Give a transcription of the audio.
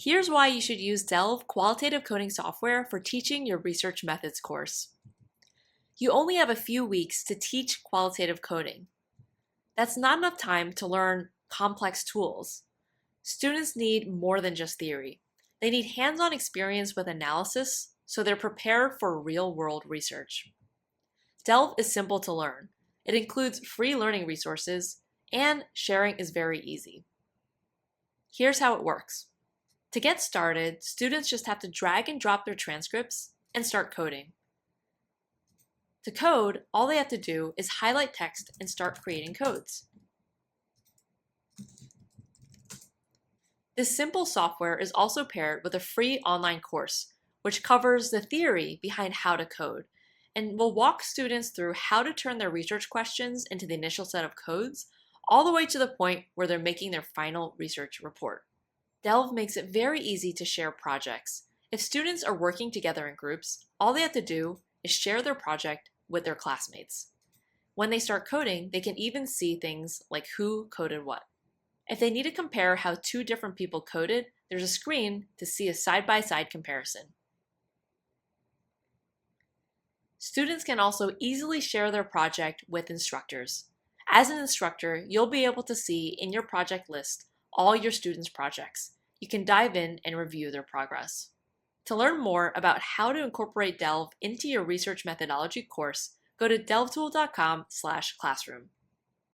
Here's why you should use Delve qualitative coding software for teaching your research methods course. You only have a few weeks to teach qualitative coding. That's not enough time to learn complex tools. Students need more than just theory. They need hands-on experience with analysis so they're prepared for real-world research. Delve is simple to learn. It includes free learning resources, and sharing is very easy. Here's how it works. To get started, students just have to drag and drop their transcripts and start coding. To code, all they have to do is highlight text and start creating codes. This simple software is also paired with a free online course, which covers the theory behind how to code, and will walk students through how to turn their research questions into the initial set of codes, all the way to the point where they're making their final research report. Delve makes it very easy to share projects. If students are working together in groups, all they have to do is share their project with their classmates. When they start coding, they can even see things like who coded what. If they need to compare how two different people coded, there's a screen to see a side-by-side comparison. Students can also easily share their project with instructors. As an instructor, you'll be able to see in your project list all your students' projects. You can dive in and review their progress. To learn more about how to incorporate Delve into your research methodology course, go to delvetool.com/classroom.